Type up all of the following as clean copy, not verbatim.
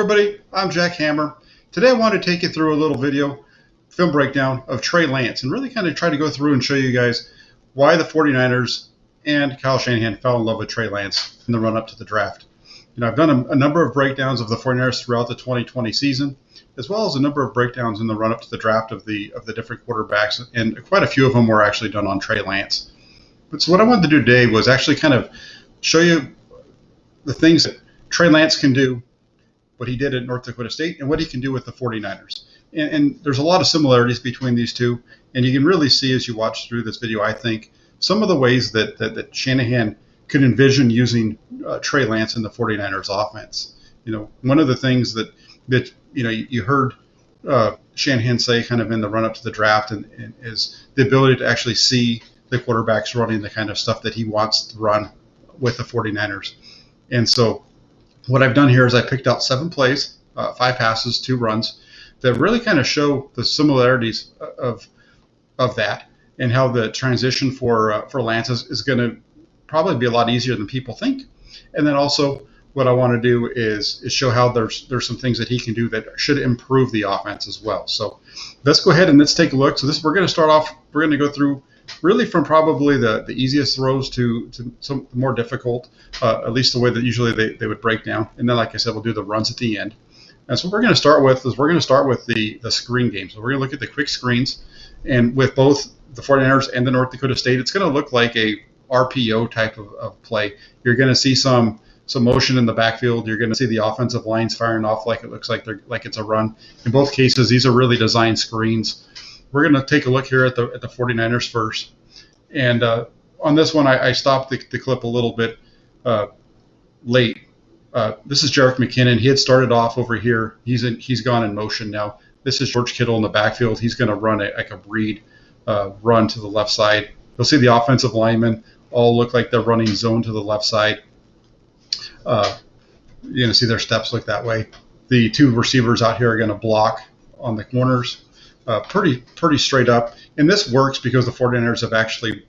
everybody, I'm Jack Hammer. Today I want to take you through a little film breakdown of Trey Lance and really kind of try to go through and show you guys why the 49ers and Kyle Shanahan fell in love with Trey Lance in the run-up to the draft. I've done a number of breakdowns of the 49ers throughout the 2020 season, as well as a number of breakdowns in the run-up to the draft of the different quarterbacks, and quite a few of them were actually done on Trey Lance. So what I wanted to do today was actually kind of show you the things that Trey Lance can do, what he did at North Dakota State, and what he can do with the 49ers. And there's a lot of similarities between these two, and you can really see as you watch through this video, I think, some of the ways that Shanahan could envision using Trey Lance in the 49ers offense. One of the things that you heard Shanahan say kind of in the run-up to the draft and is the ability to actually see the quarterbacks running the kind of stuff that he wants to run with the 49ers. And so what I've done here is I picked out 7 plays, 5 passes, 2 runs, that really kind of show the similarities of that and how the transition for Lance is going to probably be a lot easier than people think. And then also what I want to do is show how there's some things that he can do that should improve the offense as well. So let's go ahead and let's take a look. So we're going to start off, we're going to go through really from probably the easiest throws to some more difficult, at least the way that usually they would break down. And then, like I said, we'll do the runs at the end. And so what we're going to start with the screen game. So we're going to look at the quick screens. And with both the 49ers and the North Dakota State, it's going to look like a RPO type of play. You're going to see some motion in the backfield. You're going to see the offensive lines firing off like it looks like it's a run. In both cases, these are really designed screens. We're going to take a look here at the 49ers first. And on this one, I stopped the clip a little bit late. This is Jerick McKinnon. He had started off over here. He's gone in motion now. This is George Kittle in the backfield. He's going to run like a breed run to the left side. You'll see the offensive linemen all look like they're running zone to the left side. You're going to see their steps look that way. The 2 receivers out here are going to block on the corners. Pretty straight up. And this works because the 49ers have actually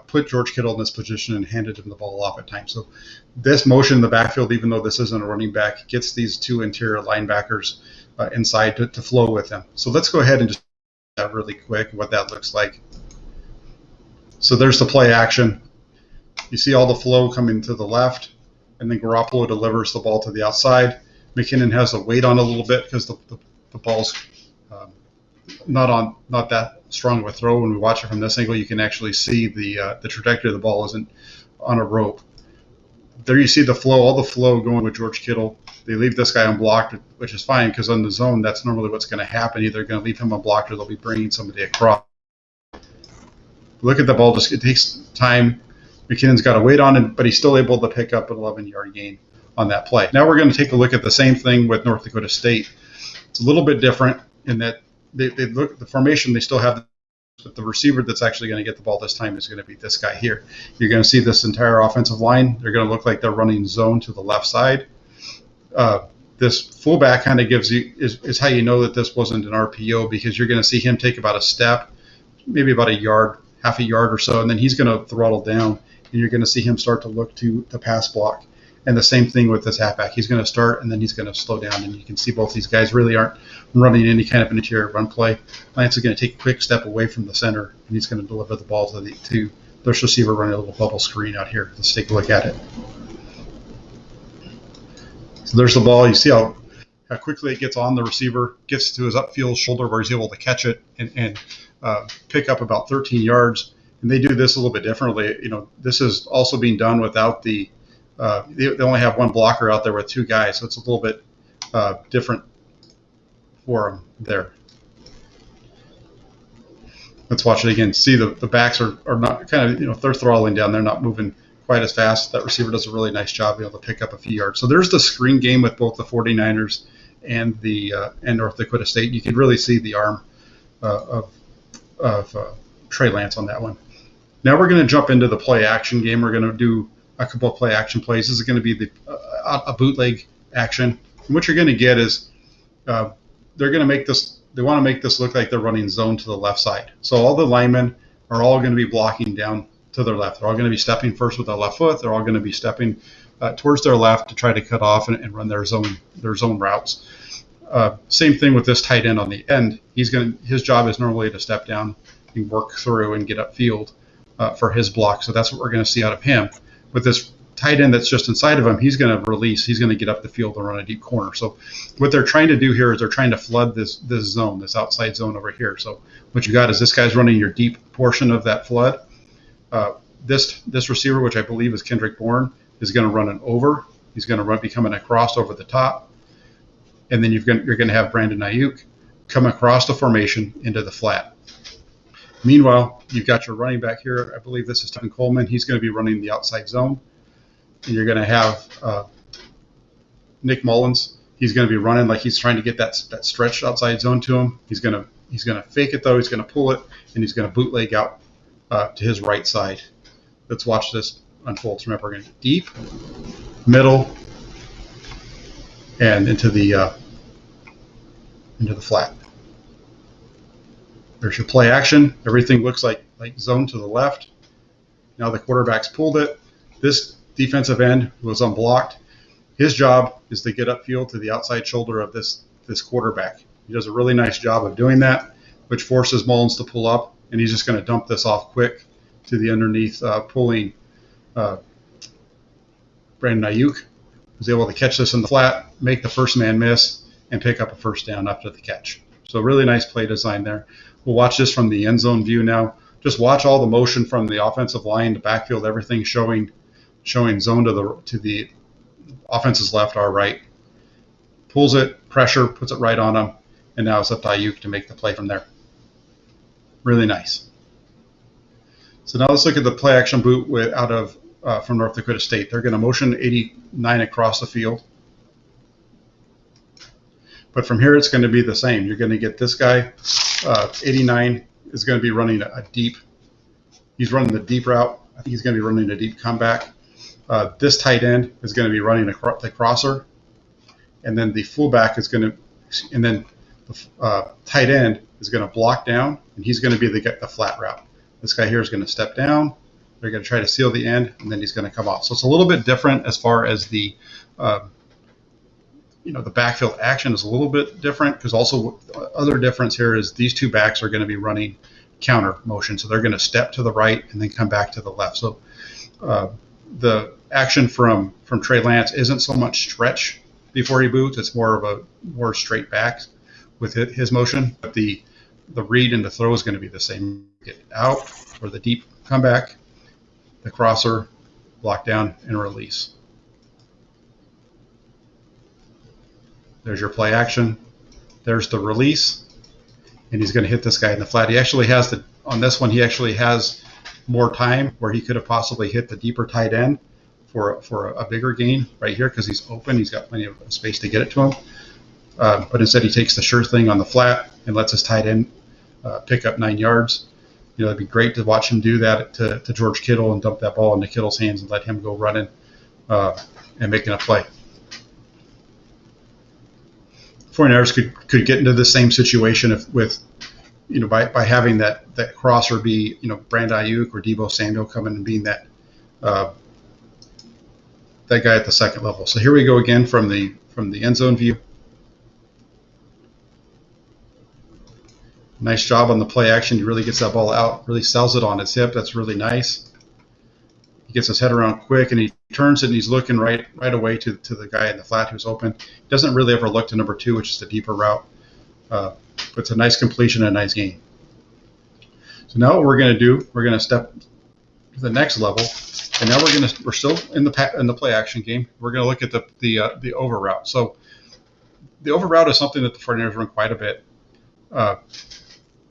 put George Kittle in this position and handed him the ball off at times. So this motion in the backfield, even though this isn't a running back, gets these 2 interior linebackers inside to flow with them. So let's go ahead and just do that really quick, what that looks like. So there's the play action. You see all the flow coming to the left, and then Garoppolo delivers the ball to the outside. McKinnon has to wait on a little bit because the ball's not that strong of a throw. When we watch it from this angle, you can actually see the trajectory of the ball isn't on a rope. There you see the flow, all the flow going with George Kittle. They leave this guy unblocked, which is fine because on the zone, that's normally what's going to happen. Either they're going to leave him unblocked or they'll be bringing somebody across. Look at the ball. It takes time. McKinnon's got to wait on it, but he's still able to pick up an 11-yard gain on that play. Now we're going to take a look at the same thing with North Dakota State. It's a little bit different in that they look at the formation. They still have, but the receiver that's actually going to get the ball this time is going to be this guy here. You're going to see this entire offensive line. They're going to look like they're running zone to the left side. This fullback kind of gives you is how you know that this wasn't an RPO, because you're going to see him take about a step, maybe about a yard, half a yard or so, and then he's going to throttle down, and you're going to see him start to look to the pass block. And the same thing with this halfback. He's going to start, and then he's going to slow down. And you can see both these guys really aren't running any kind of an interior run play. Lance is going to take a quick step away from the center, and he's going to deliver the ball to this receiver running a little bubble screen out here. Let's take a look at it. So there's the ball. You see how quickly it gets on the receiver, gets to his upfield shoulder where he's able to catch it and pick up about 13 yards. And they do this a little bit differently. This is also being done without they only have 1 blocker out there with 2 guys, so it's a little bit different for them there. Let's watch it again. See the backs are not kind of, they're throttling down. They're not moving quite as fast. That receiver does a really nice job being able to pick up a few yards. So there's the screen game with both the 49ers and and North Dakota State. You can really see the arm of Trey Lance on that one. Now we're going to jump into the play action game. We're going to do a couple of play action plays. This is going to be a bootleg action. And what you're going to get is they're going to make this. They want to make this look like they're running zone to the left side. So all the linemen are all going to be blocking down to their left. They're all going to be stepping first with their left foot. They're all going to be stepping towards their left to try to cut off and run their zone routes. Same thing with this tight end on the end. His job is normally to step down and work through and get upfield for his block. So that's what we're going to see out of him. With this tight end that's just inside of him, he's going to release. He's going to get up the field and run a deep corner. So what they're trying to do here is they're trying to flood this zone, this outside zone over here. So what you got is this guy's running your deep portion of that flood. This receiver, which I believe is Kendrick Bourne, is going to run an over. He's going to be coming across over the top. And then you're going to have Brandon Ayuk come across the formation into the flat. Meanwhile, you've got your running back here. I believe this is Tevin Coleman. He's going to be running the outside zone. And you're going to have Nick Mullins. He's going to be running like he's trying to get that stretched outside zone to him. He's going to fake it, though. He's going to pull it, and he's going to bootleg out to his right side. Let's watch this unfold. So remember, we're going to deep, middle, and into the flat. There's your play action. Everything looks like zone to the left. Now the quarterback's pulled it. This defensive end was unblocked. His job is to get upfield to the outside shoulder of this quarterback. He does a really nice job of doing that, which forces Mullins to pull up, and he's just going to dump this off quick to the underneath, pulling Brandon Ayuk. Was able to catch this in the flat, make the first man miss, and pick up a first down after the catch. So really nice play design there. We'll watch this from the end zone view now. Just watch all the motion from the offensive line, the backfield, everything showing zone to the offense's left, our right. Pulls it, pressure, puts it right on him, and now it's up to Ayuk to make the play from there. Really nice. So now let's look at the play action boot from North Dakota State. They're going to motion 89 across the field. But from here, it's going to be the same. You're going to get this guy, 89, is going to be running a deep. He's running the deep route. I think he's going to be running a deep comeback. This tight end is going to be running the crosser. And then the fullback is going to, and then the tight end is going to block down, and he's going to be the flat route. This guy here is going to step down. They're going to try to seal the end, and then he's going to come off. So it's a little bit different as far as the backfield action is a little bit different, because also other difference here is these two backs are going to be running counter motion. So they're going to step to the right and then come back to the left. So the action from Trey Lance isn't so much stretch before he boots. It's more of more straight back with his motion. But the read and the throw is going to be the same. Get out for the deep comeback, the crosser, block down, and release. There's your play action. There's the release, and he's going to hit this guy in the flat. He actually has on this one, he actually has more time where he could have possibly hit the deeper tight end for a bigger gain right here, because he's open. He's got plenty of space to get it to him. But instead, he takes the sure thing on the flat and lets his tight end pick up 9 yards. It'd be great to watch him do that to George Kittle and dump that ball into Kittle's hands and let him go running and making a play. 49ers could get into the same situation by having that crosser be Brandon Ayuk or Deebo Samuel coming and being that guy at the second level. So here we go again from the end zone view. Nice job on the play action. He really gets that ball out, really sells it on his hip. That's really nice. He gets his head around quick, and he turns it, and he's looking right away to the guy in the flat who's open. He doesn't really ever look to number 2, which is the deeper route. But it's a nice completion and a nice gain. So now what we're going to do, we're going to step to the next level, and now we're still in the play action game. We're going to look at the over route. So the over route is something that the 49ers run quite a bit.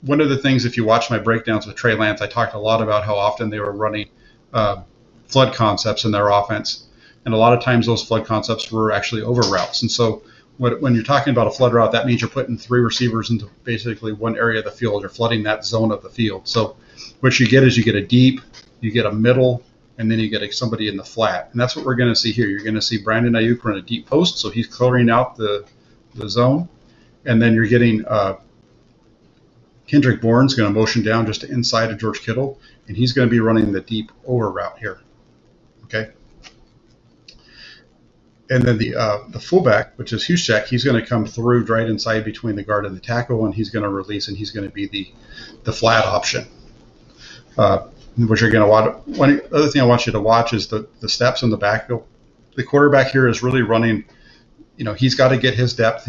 One of the things, if you watch my breakdowns with Trey Lance, I talked a lot about how often they were running flood concepts in their offense. And a lot of times those flood concepts were actually over routes. And so when you're talking about a flood route, that means you're putting 3 receivers into basically one area of the field. You're flooding that zone of the field. So what you get is you get a deep, you get a middle, and then you get somebody in the flat. And that's what we're going to see here. You're going to see Brandon Ayuk run a deep post, so he's clearing out the zone. And then you're getting Kendrick Bourne's going to motion down just to inside of George Kittle, and he's going to be running the deep over route here. Okay. And then the fullback, which is Juszczyk, he's going to come through right inside between the guard and the tackle, and he's going to release, and he's going to be the flat option. Which you're going to watch. One other thing I want you to watch is the steps in the backfield. The quarterback here is really running. He's got to get his depth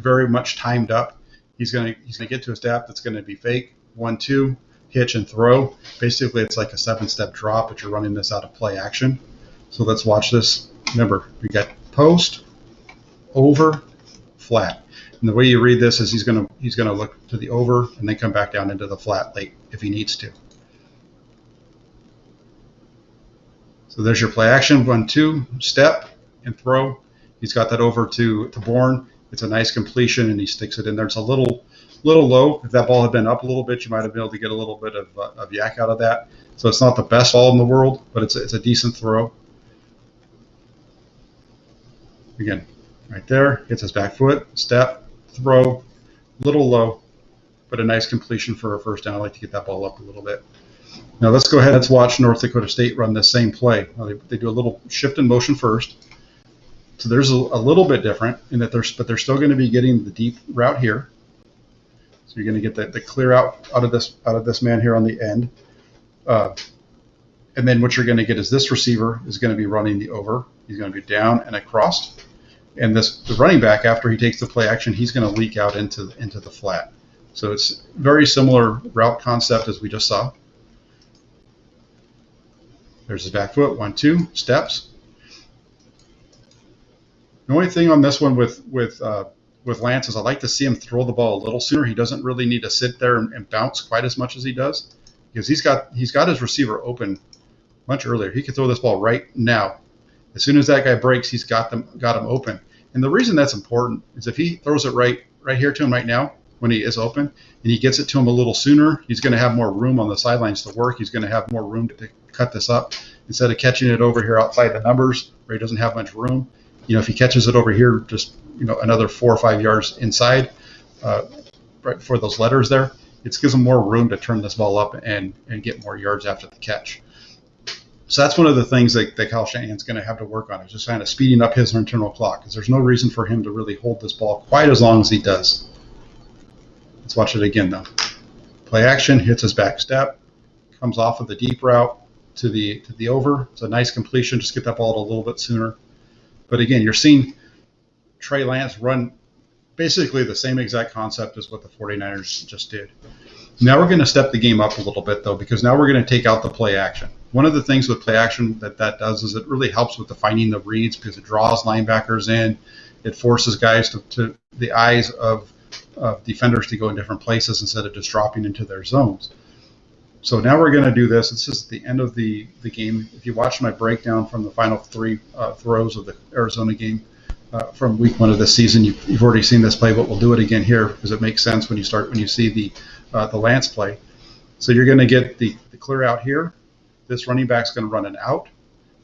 very much timed up. He's going to get to his depth. It's going to be fake 1-2 hitch and throw. Basically, it's like a 7-step drop, but you're running this out of play action. So let's watch this. Remember, we got post, over, flat. And the way you read this is he's going to look to the over and then come back down into the flat late if he needs to. So there's your play action, 1-2, step and throw. He's got that over to Bourne. It's a nice completion, and he sticks it in there. It's a little low. If that ball had been up a little bit, you might have been able to get a little bit of yak out of that. So it's not the best ball in the world, but it's a decent throw. Again, right there, hits his back foot, step, throw, little low, but a nice completion for a first down. I like to get that ball up a little bit. Now let's go ahead. Let's watch North Dakota State run this same play. They do a little shift in motion first. So there's a little bit different in that they're still going to be getting the deep route here. So you're going to get the clear out of this man here on the end. And then what you're going to get is this receiver is going to be running the over. He's going to be down and across. And the running back, after he takes the play action, he's going to leak out into the flat. So it's very similar route concept as we just saw. There's his back foot, 1-2 steps. The only thing on this one with Lance is I like to see him throw the ball a little sooner. He doesn't really need to sit there and bounce quite as much as he does, because he's got his receiver open much earlier. He could throw this ball right now. As soon as that guy breaks, he's got him open. And the reason that's important is if he throws it right here to him right now when he is open, and he gets it to him a little sooner, he's going to have more room on the sidelines to work. He's going to have more room to cut this up instead of catching it over here outside the numbers where he doesn't have much room. If he catches it over here, just another 4 or 5 yards inside, right before those letters there, it gives him more room to turn this ball up and get more yards after the catch. So that's one of the things that Kyle Shanahan's going to have to work on, is just kind of speeding up his internal clock, because there's no reason for him to really hold this ball quite as long as he does. Let's watch it again, though. Play action, hits his back step, comes off of the deep route to the over. It's a nice completion. Just get that ball a little bit sooner. But again, you're seeing Trey Lance run basically the same exact concept as what the 49ers just did. Now we're going to step the game up a little bit, though, because now we're going to take out the play action. One of the things with play action that does is it really helps with defining the reads, because it draws linebackers in. It forces guys to the eyes of defenders to go in different places instead of just dropping into their zones. So now we're going to do this. This is the end of the game. If you watch my breakdown from the final 3 throws of the Arizona game from week 1 of this season, you've already seen this play, but we'll do it again here because it makes sense when you see the Lance play. So you're going to get the clear out here. This running back's going to run an out,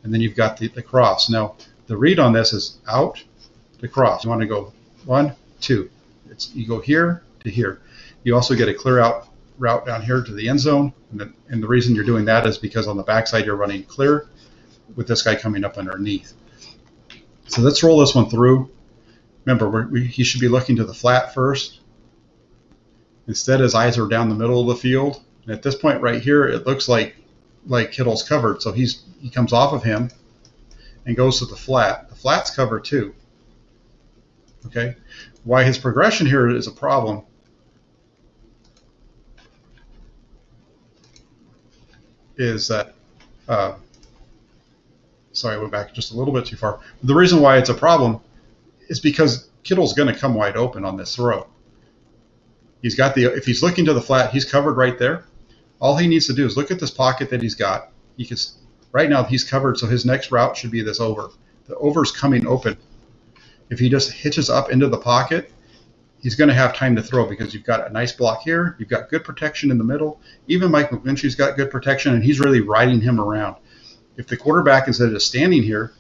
and then you've got the cross. Now the read on this is out to cross. You want to go 1, 2. You go here to here. You also get a clear out route down here to the end zone, and the reason you're doing that is because on the backside you're running clear with this guy coming up underneath. So let's roll this one through. Remember, he should be looking to the flat first. Instead, his eyes are down the middle of the field, and at this point right here, it looks like Kittle's covered. So he comes off of him and goes to the flat. The flat's covered too. Okay, why his progression here is a problem is that, sorry, I went back just a little bit too far. The reason why it's a problem is because Kittle's going to come wide open on this throw. If he's looking to the flat, he's covered right there. All he needs to do is look at this pocket that he's got. Right now he's covered, so his next route should be this over. The over's coming open. If he just hitches up into the pocket, he's going to have time to throw because you've got a nice block here. You've got good protection in the middle. Even Mike McGlinchey's got good protection, and he's really riding him around. If the quarterback, instead of just standing here,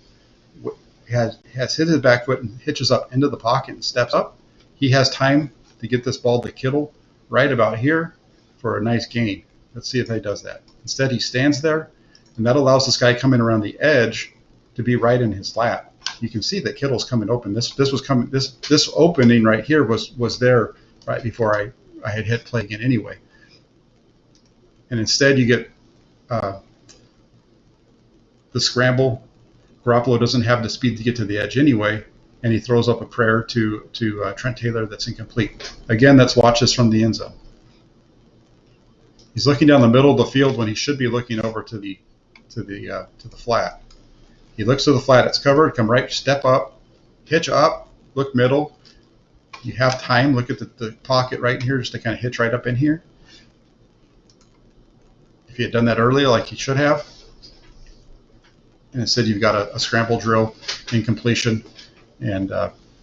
has hit his back foot and hitches up into the pocket and steps up, he has time to get this ball to Kittle right about here for a nice gain. Let's see if he does that. Instead, he stands there, and that allows this guy coming around the edge to be right in his lap. you can see that Kittle's coming open. This was coming. This opening right here was there right before I had hit play again anyway. And instead you get the scramble. Garoppolo doesn't have the speed to get to the edge anyway, and he throws up a prayer to Trent Taylor that's incomplete. Again, let's watch this from the end zone. He's looking down the middle of the field when he should be looking over to the flat. He looks to the flat. It's covered. Come right, step up, hitch up, look middle. You have time. Look at the pocket right here just to kind of hitch right up in here. If you had done that earlier like you should have, and instead you've got a scramble drill, incompletion, and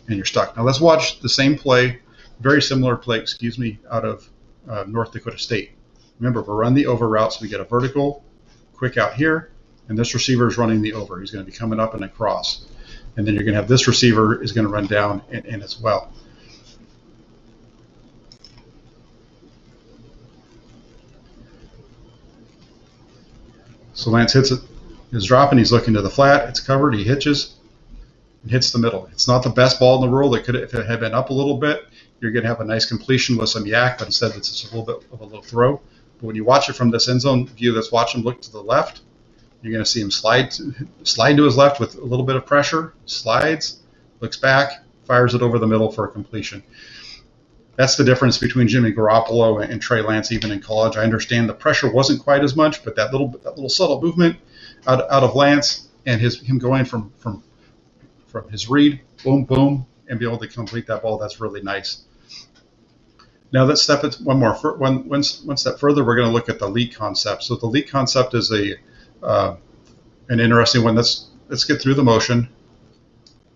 you're stuck. Now let's watch the same play, very similar play, out of North Dakota State. Remember, we're running the over route, so we get a vertical, quick out here, and this receiver is running the over. He's going to be coming up and across. And then you're going to have this receiver is going to run down in as well. So Lance hits it. He's dropping. He's looking to the flat. It's covered. He hitches and hits the middle. It's not the best ball in the world. It could, if it had been up a little bit, you're going to have a nice completion with some yak, but instead it's just a little bit of a low throw. But when you watch it from this end zone view, let's watch him look to the left. You're going to see him slide to his left with a little bit of pressure, slides, looks back, fires it over the middle for a completion. That's the difference between Jimmy Garoppolo and Trey Lance, even in college. I understand the pressure wasn't quite as much, but that little subtle movement out of Lance and him going from his read, boom, boom, and be able to complete that ball, that's really nice. Now let's step it one step further. We're going to look at the leak concept. So the leak concept is an interesting one. Let's get through the motion.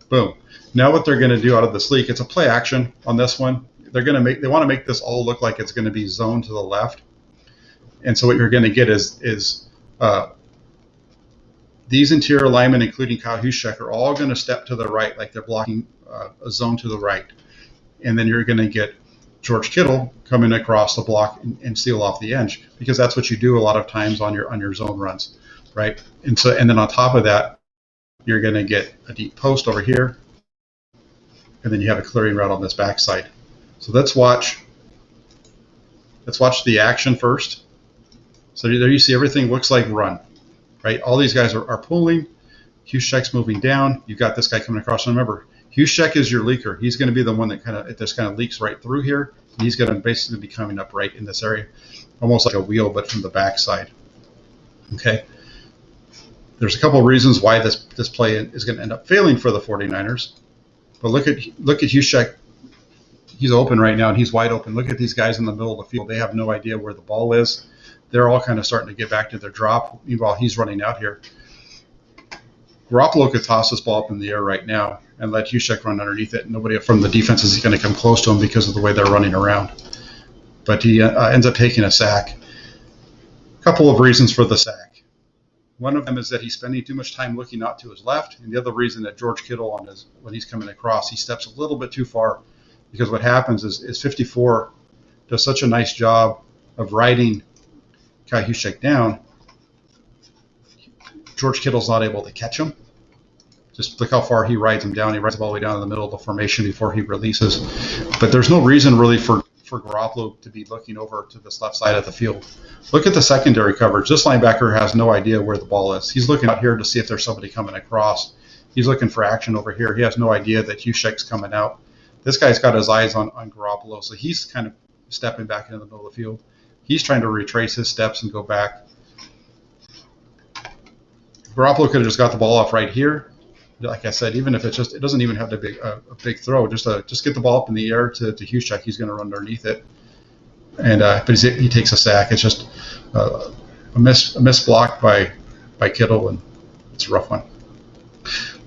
Boom. Now what they're going to do out of this leak, it's a play action on this one. They want to make this all look like it's going to be zoned to the left. And so what you're going to get is these interior linemen, including Kyle Shanahan, are all going to step to the right, like they're blocking a zone to the right. And then you're going to get George Kittle coming across the block and steal off the edge, because that's what you do a lot of times on your zone runs, right? And then on top of that, you're going to get a deep post over here, and then you have a clearing route on this backside. So let's watch the action first. So there you see everything looks like run, right? All these guys are pulling. Hushek's moving down. You've got this guy coming across. And remember, Hushek is your leaker. He's going to be the one that kind of leaks right through here. And he's going to basically be coming up right in this area, almost like a wheel, but from the backside. Okay. There's a couple of reasons why this play is going to end up failing for the 49ers. But look at Hushek. He's open right now, and he's wide open. Look at these guys in the middle of the field. They have no idea where the ball is. They're all kind of starting to get back to their drop. Meanwhile, he's running out here. Garoppolo could toss this ball up in the air right now and let Hushek run underneath it. Nobody from the defense is going to come close to him because of the way they're running around. But he ends up taking a sack. A couple of reasons for the sack. One of them is that he's spending too much time looking out to his left, and the other reason that George Kittle, when he's coming across, he steps a little bit too far, because what happens is 54 does such a nice job of riding Kyle Hushek down. George Kittle's not able to catch him. Just look how far he rides him down. He rides him all the way down in the middle of the formation before he releases. But there's no reason really for Garoppolo to be looking over to this left side of the field. Look at the secondary coverage. This linebacker has no idea where the ball is. He's looking out here to see if there's somebody coming across. He's looking for action over here. He has no idea that Hushek's coming out. This guy's got his eyes on Garoppolo, so he's kind of stepping back into the middle of the field. He's trying to retrace his steps and go back. Garoppolo could have just got the ball off right here. Like I said, even if it doesn't even have to be a big throw, just get the ball up in the air to Hushek. He's going to run underneath it, and but he takes a sack. It's just a miss block by Kittle, and it's a rough one.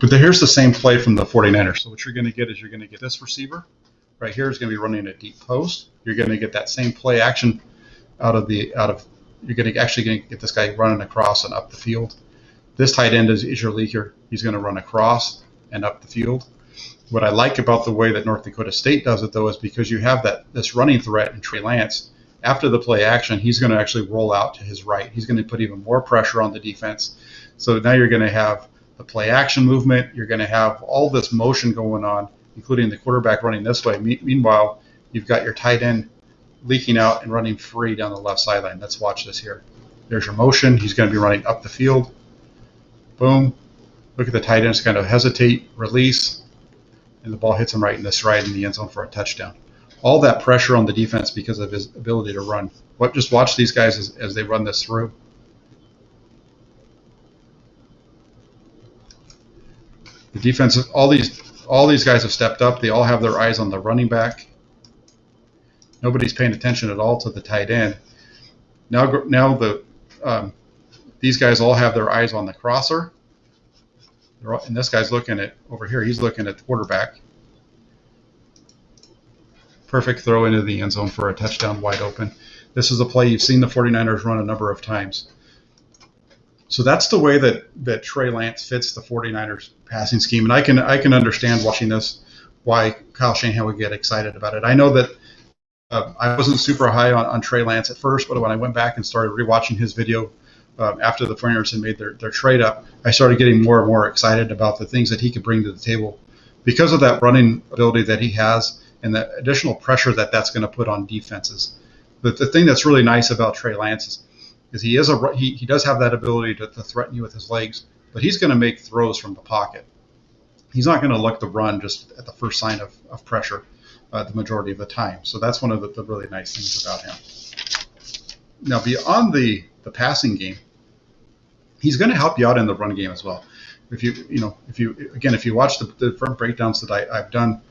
But here's the same play from the 49ers. So what you're going to get is you're going to get this receiver right here is going to be running a deep post. You're going to get that same play action you're going to get this guy running across and up the field. This tight end is your leaker. He's going to run across and up the field. What I like about the way that North Dakota State does it, though, is because you have this running threat in Trey Lance. After the play action, he's going to actually roll out to his right. He's going to put even more pressure on the defense. So now you're going to have the play action movement. You're going to have all this motion going on, including the quarterback running this way. Meanwhile, you've got your tight end leaking out and running free down the left sideline. Let's watch this here. There's your motion. He's going to be running up the field. Boom. Look at the tight ends kind of hesitate, release, and the ball hits him right in the stride in the end zone for a touchdown. All that pressure on the defense because of his ability to run. Just watch these guys as they run this through. The defense, all these guys have stepped up. They all have their eyes on the running back. Nobody's paying attention at all to the tight end. Now these guys all have their eyes on the crosser. And this guy's looking at over here. He's looking at the quarterback. Perfect throw into the end zone for a touchdown, wide open. This is a play you've seen the 49ers run a number of times. So that's the way that Trey Lance fits the 49ers passing scheme. And I can understand watching this why Kyle Shanahan would get excited about it. I know that I wasn't super high on Trey Lance at first, but when I went back and started rewatching his video after the 49ers had made their trade up, I started getting more and more excited about the things that he could bring to the table because of that running ability that he has and the additional pressure that's going to put on defenses. But the thing that's really nice about Trey Lance is he does have that ability to threaten you with his legs, but he's going to make throws from the pocket. He's not going to look to run just at the first sign of pressure the majority of the time. So that's one of the really nice things about him. Now, beyond the passing game, he's going to help you out in the run game as well. If you watch the front breakdowns that I've done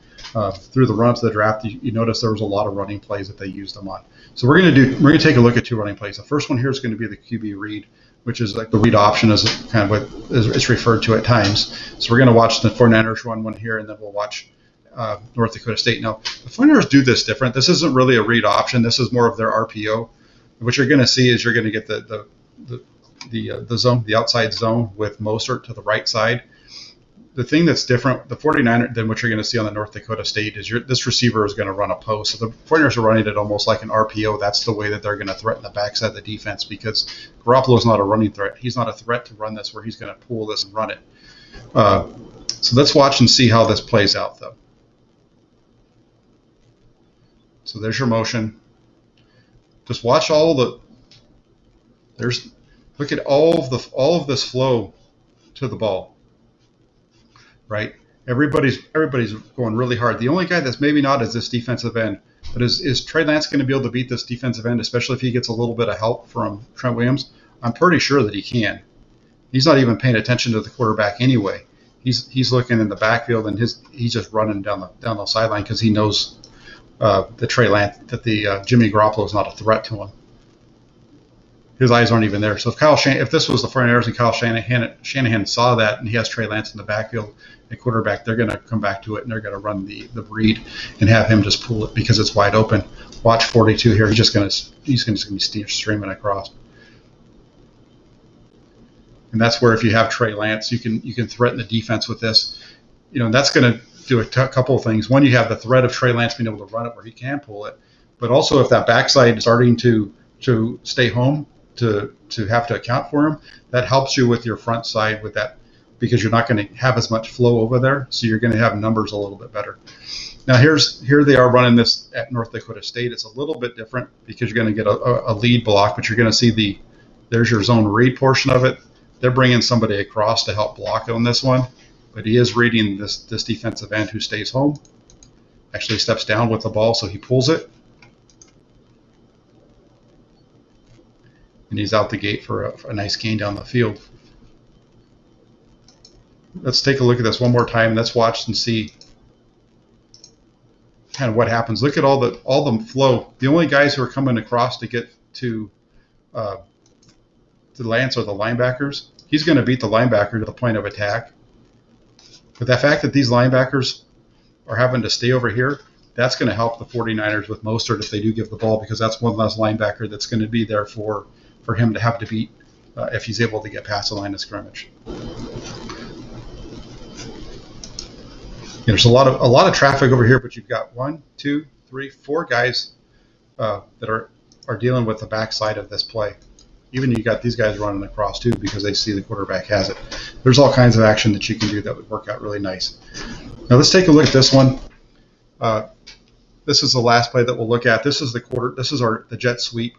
through the run-up to the draft, you notice there was a lot of running plays that they used him on. So we're going to take a look at two running plays. The first one here is going to be the QB read, which is like the read option, is kind of what it's referred to at times. So we're going to watch the 49ers run one here, and then we'll watch North Dakota State. Now, the 49ers do this different. This isn't really a read option. This is more of their RPO. What you're going to see is you're going to get the zone, the outside zone with Mostert to the right side. The thing that's different, the 49ers, than what you're going to see on the North Dakota State is this receiver is going to run a post. So the 49ers are running it almost like an RPO. That's the way that they're going to threaten the backside of the defense because Garoppolo is not a running threat. He's not a threat to run this where he's going to pull this and run it. So let's watch and see how this plays out, though. So there's your motion. Just watch look at all of this flow to the ball. Right? Everybody's going really hard. The only guy that's maybe not is this defensive end. But is Trey Lance going to be able to beat this defensive end, especially if he gets a little bit of help from Trent Williams? I'm pretty sure that he can. He's not even paying attention to the quarterback anyway. He's looking in the backfield and he's just running down the sideline because he knows the Jimmy Garoppolo is not a threat to him. His eyes aren't even there. So if this was the 49ers and Kyle Shanahan saw that and he has Trey Lance in the backfield at quarterback, they're going to come back to it and they're going to run the read and have him just pull it because it's wide open. Watch 42 here. He's going to be streaming across. And that's where if you have Trey Lance, you can threaten the defense with this. That's going to do a couple of things. One, you have the threat of Trey Lance being able to run it where he can pull it, but also if that backside is starting to stay home to have to account for him, that helps you with your front side with that because you're not going to have as much flow over there, so you're going to have numbers a little bit better. Now here they are running this at North Dakota State. It's a little bit different because you're going to get a lead block, but you're going to see there's your zone read portion of it. They're bringing somebody across to help block on this one, but he is reading this defensive end who stays home. Actually steps down with the ball, so he pulls it. And he's out the gate for a nice gain down the field. Let's take a look at this one more time. Let's watch and see kind of what happens. Look at all the flow. The only guys who are coming across to get to Lance are the linebackers. He's going to beat the linebacker to the point of attack. But the fact that these linebackers are having to stay over here, that's going to help the 49ers with Mostert if they do give the ball because that's one less linebacker that's going to be there for him to have to beat if he's able to get past the line of scrimmage. There's a lot of traffic over here, but you've got 1, 2, 3, 4 guys that are dealing with the backside of this play. Even you got these guys running across too because they see the quarterback has it. There's all kinds of action that you can do that would work out really nice. Now let's take a look at this one. This is the last play that we'll look at. This is the jet sweep.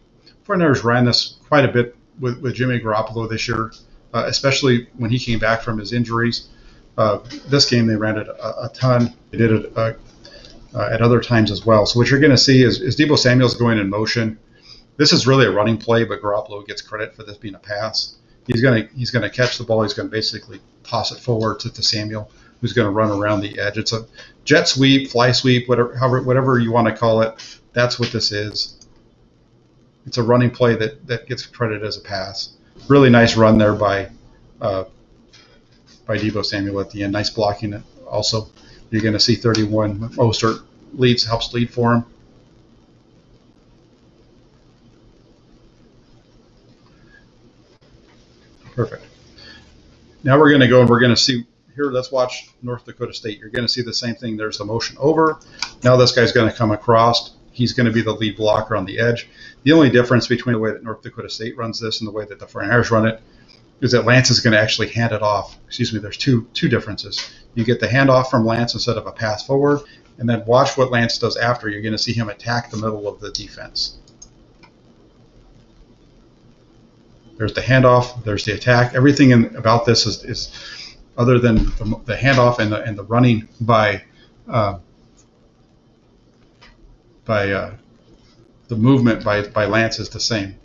49ers ran this quite a bit with Jimmy Garoppolo this year, especially when he came back from his injuries. This game they ran it a ton. They did it at other times as well. So what you're going to see is Deebo Samuel's going in motion. This is really a running play, but Garoppolo gets credit for this being a pass. He's going to catch the ball. He's going to basically toss it forward to Samuel, who's going to run around the edge. It's a jet sweep, fly sweep, whatever you want to call it. That's what this is. It's a running play that gets credit as a pass. Really nice run there by Deebo Samuel at the end. Nice blocking. Also, you're going to see 31. Mostert helps lead for him. Perfect. Now we're going to go and we're going to see here. Let's watch North Dakota State. You're going to see the same thing. There's the motion over. Now this guy's going to come across. He's going to be the lead blocker on the edge. The only difference between the way that North Dakota State runs this and the way that the 49ers run it is that Lance is going to actually hand it off. Excuse me, there's two differences. You get the handoff from Lance instead of a pass forward, and then watch what Lance does after. You're going to see him attack the middle of the defense. There's the handoff, there's the attack. Everything about this is other than the handoff and the running by the movement by Lance is the same.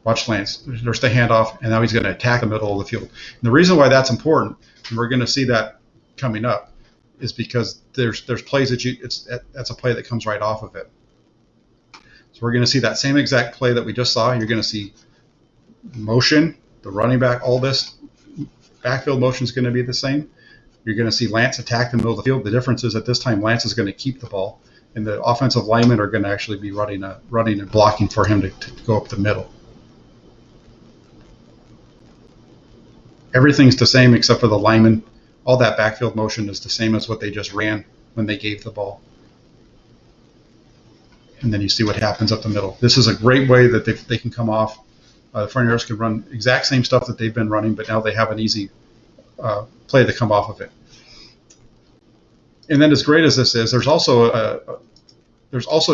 Watch Lance. There's the handoff, and now he's going to attack the middle of the field. And the reason why that's important, and we're going to see that coming up, is because there's plays that's a play that comes right off of it. So we're going to see that same exact play that we just saw. You're going to see motion, the running back, all this backfield motion is going to be the same. You're going to see Lance attack the middle of the field. The difference is at this time Lance is going to keep the ball, and the offensive linemen are going to actually be running and blocking for him to go up the middle. Everything's the same except for the linemen. All that backfield motion is the same as what they just ran when they gave the ball. And then you see what happens up the middle. This is a great way that they can come off. The 49ers can run exact same stuff that they've been running, but now they have an easy play to come off of it. And then as great as this is, there's also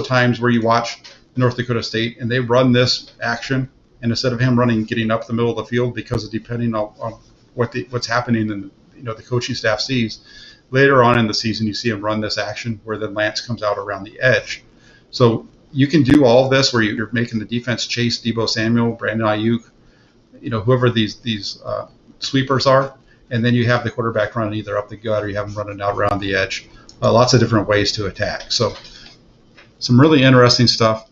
times where you watch North Dakota State and they run this action, and instead of him getting up the middle of the field, because depending on what's happening and the coaching staff sees, later on in the season you see him run this action where then Lance comes out around the edge. So you can do all of this where you're making the defense chase Deebo Samuel, Brandon Ayuk, whoever these sweepers are, and then you have the quarterback running either up the gut or you have him running out around the edge. Lots of different ways to attack. So some really interesting stuff.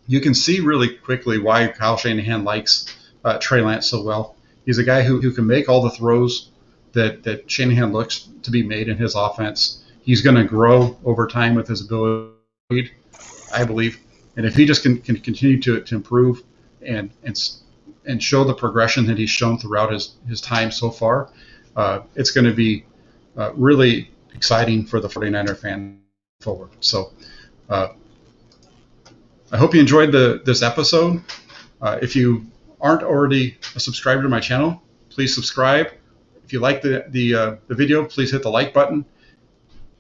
You can see really quickly why Kyle Shanahan likes Trey Lance so well. He's a guy who can make all the throws that Shanahan looks to be made in his offense. He's going to grow over time with his ability, I believe. And if he just can continue to improve and show the progression that he's shown throughout his time so far, it's going to be really exciting for the 49er fan forward. So I hope you enjoyed this episode. If you aren't already a subscriber to my channel, please subscribe. If you like the video, please hit the like button.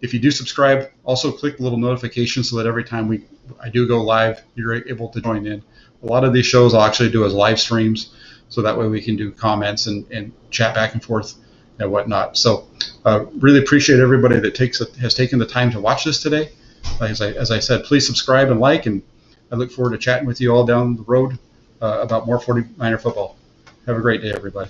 If you do subscribe, also click the little notification so that every time I do go live, you're able to join in. A lot of these shows I'll actually do as live streams, so that way we can do comments and chat back and forth and whatnot. So really appreciate everybody that has taken the time to watch this today. As I said, please subscribe and like, and I look forward to chatting with you all down the road about more 49er football. Have a great day, everybody.